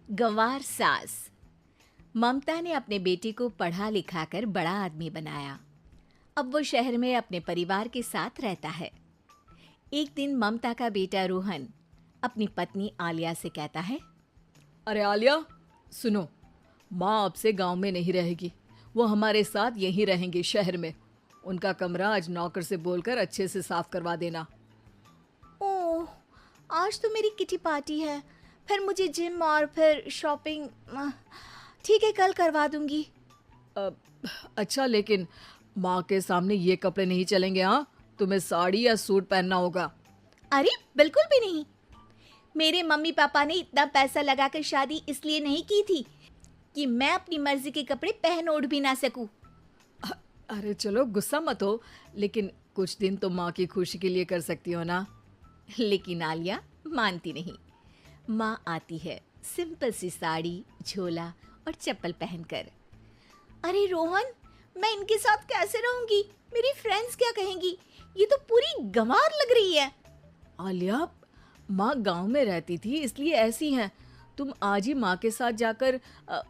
गंवार सास। ममता ने अपने बेटे को पढ़ा लिखाकर बड़ा आदमी बनाया। अब वो शहर में अपने परिवार के साथ रहता है। एक दिन ममता का बेटा रोहन अपनी पत्नी आलिया से कहता है, अरे आलिया, सुनो, माँ अब से गांव में नहीं रहेगी। वो हमारे साथ यहीं रहेंगे शहर में। उनका कमरा आज नौकर से बोलकर अच्छे से साफ करवा देना। ओह, आज तो मेरी किटी पार्टी है, फिर मुझे जिम और फिर शॉपिंग। ठीक है, कल करवा दूंगी। अच्छा, लेकिन माँ के सामने ये कपड़े नहीं चलेंगे। हाँ, तुम्हें साड़ी या सूट पहनना होगा। अरे बिल्कुल भी नहीं। मेरे मम्मी पापा ने इतना पैसा लगाकर शादी इसलिए नहीं की थी कि मैं अपनी मर्जी के कपड़े पहन ओढ़ भी ना सकूं। अरे चलो, गुस्सा मत हो, लेकिन कुछ दिन तो माँ की खुशी के लिए कर सकती हो ना। लेकिन आलिया मानती नहीं। माँ आती है सिंपल सी साड़ी, झोला और चप्पल पहनकर। अरे रोहन, मैं इनके साथ कैसे रहूंगी? मेरी फ्रेंड्स क्या कहेंगी? ये तो पूरी गंवार लग रही है। आलिया, माँ गांव में रहती थी इसलिए ऐसी हैं। तुम आज ही माँ के साथ जाकर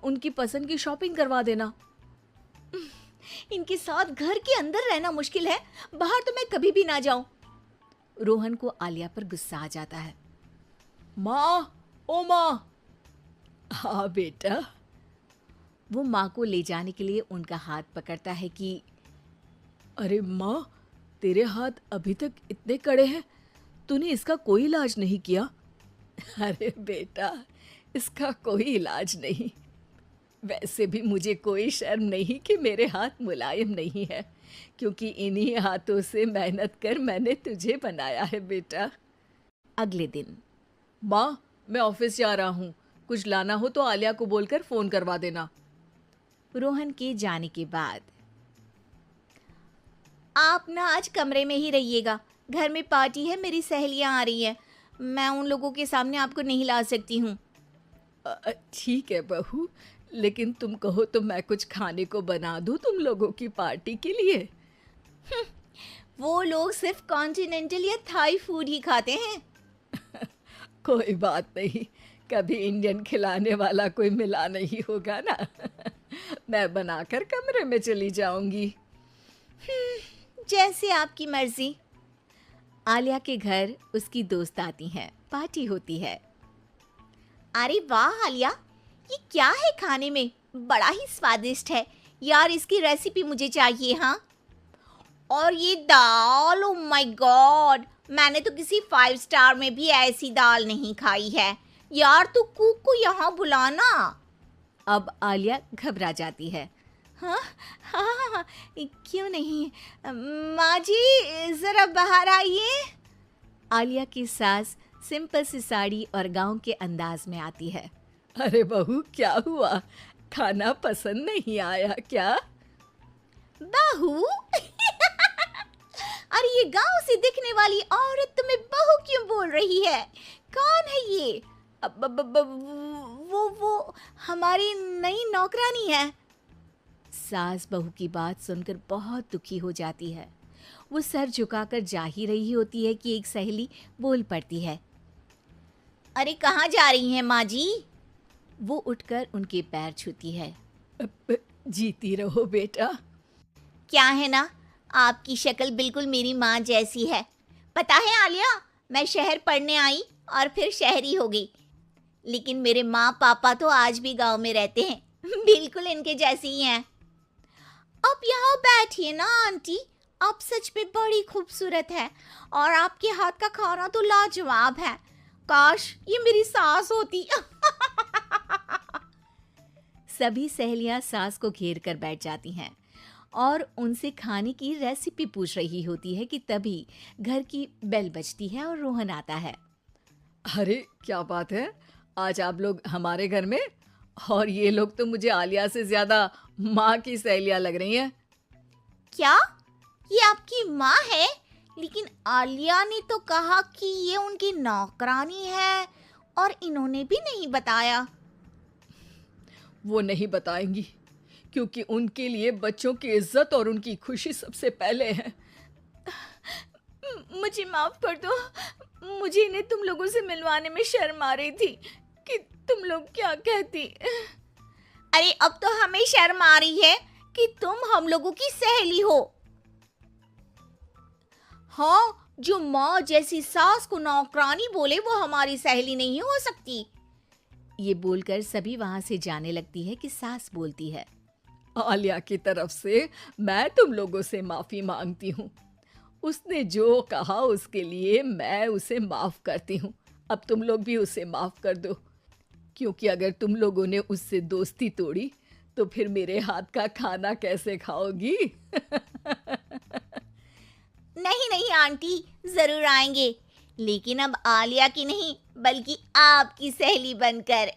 उनकी पसंद की शॉपिंग करवा देना। इनके साथ घर के अंदर रहना मुश्किल है, बाहर तो मैं कभी भी ना जाऊं। रोहन को आलिया पर गुस्सा आ जाता है। माँ, ओ माँ। हाँ बेटा। वो माँ को ले जाने के लिए उनका हाथ पकड़ता है कि अरे माँ, तेरे हाथ अभी तक इतने कड़े हैं, तूने इसका कोई इलाज नहीं किया? अरे बेटा, इसका कोई इलाज नहीं। वैसे भी मुझे कोई शर्म नहीं कि मेरे हाथ मुलायम नहीं है, क्योंकि इन्हीं हाथों से मेहनत कर मैंने तुझे बनाया है बेटा। अगले दिन। माँ, मैं ऑफिस जा रहा हूँ। कुछ लाना हो तो आलिया को बोलकर फ़ोन करवा देना। रोहन के जाने के बाद, आप ना आज कमरे में ही रहिएगा, घर में पार्टी है, मेरी सहेलियां आ रही हैं, मैं उन लोगों के सामने आपको नहीं ला सकती हूँ। ठीक है बहू, लेकिन तुम कहो तो मैं कुछ खाने को बना दूँ तुम लोगों की पार्टी के लिए। वो लोग सिर्फ कॉन्टिनेंटल या थाई फूड ही खाते हैं। कोई बात नहीं, कभी इंडियन खिलाने वाला कोई मिला नहीं होगा ना। मैं बनाकर कमरे में चली जाऊंगी। जैसे आपकी मर्जी। आलिया के घर उसकी दोस्त आती हैं, पार्टी होती है। अरे वाह आलिया, ये क्या है खाने में? बड़ा ही स्वादिष्ट है यार, इसकी रेसिपी मुझे चाहिए। हाँ, और ये दाल, ओ माय गॉड, मैंने तो किसी 5 स्टार में भी ऐसी दाल नहीं खाई है यार। तू कुक को यहाँ बुलाना। अब आलिया घबरा जाती है। हाँ हाँ हाँ, क्यों नहीं। माँ जी जरा बाहर आइए। आलिया की सास सिंपल सी साड़ी और गांव के अंदाज में आती है। अरे बहू, क्या हुआ? खाना पसंद नहीं आया क्या? बहू? अरे ये गांव से दिखने वाली औरत तुम्हें बहू क्यों बोल रही है? कौन है ये? वो हमारी नई नौकरानी है। सास बहू की बात सुनकर बहुत दुखी हो जाती है। वो सर झुकाकर जा ही रही होती है कि एक सहेली बोल पड़ती है। अरे कहाँ जा रही हैं माँ जी? वो उठकर उनके पैर छूती है। जीती रहो बेटा। क्या है ना, आपकी शक्ल बिल्कुल मेरी माँ जैसी है। पता है आलिया, मैं शहर पढ़ने आई और फिर शहरी हो गई, लेकिन मेरे माँ पापा तो आज भी गांव में रहते हैं, बिल्कुल इनके जैसे ही हैं। आप यहाँ बैठिए ना आंटी, आप सच में बड़ी खूबसूरत है और आपके हाथ का खाना तो लाजवाब है। काश ये मेरी सास होती। सभी सहेलियां सास को घेर कर बैठ जाती हैं और उनसे खाने की रेसिपी पूछ रही होती है कि तभी घर की बेल बजती है और रोहन आता है। अरे क्या बात है, आज आप लोग हमारे घर में? और ये लोग तो मुझे आलिया से ज्यादा माँ की सहेलियां लग रही हैं। क्या ये आपकी माँ है? लेकिन आलिया ने तो कहा कि ये उनकी नौकरानी है और इन्होंने भी नहीं बताया। वो नहीं बताएंगी, क्योंकि उनके लिए बच्चों की इज्जत और उनकी खुशी सबसे पहले है। मुझे माफ कर दो, मुझे इन्हें तुम लोगों से मिलवाने में शर्म आ रही थी कि तुम लोग क्या कहती? अरे अब तो हमें शर्म आ रही है कि तुम हम लोगों की सहेली हो। हाँ, जो माँ जैसी सास को नौकरानी बोले वो हमारी सहेली नहीं हो सकती। ये बोलकर सभी वहां से जाने लगती है कि सास बोलती है, आलिया की तरफ से मैं तुम लोगों से माफी मांगती हूँ। उसने जो कहा उसके लिए मैं उसे माफ करती हूँ। अब तुम लोग भी उसे माफ कर दो, क्योंकि अगर तुम लोगों ने उससे दोस्ती तोड़ी तो फिर मेरे हाथ का खाना कैसे खाओगी? नहीं नहीं आंटी, जरूर आएंगे, लेकिन अब आलिया की नहीं बल्कि आपकी सहेली बनकर।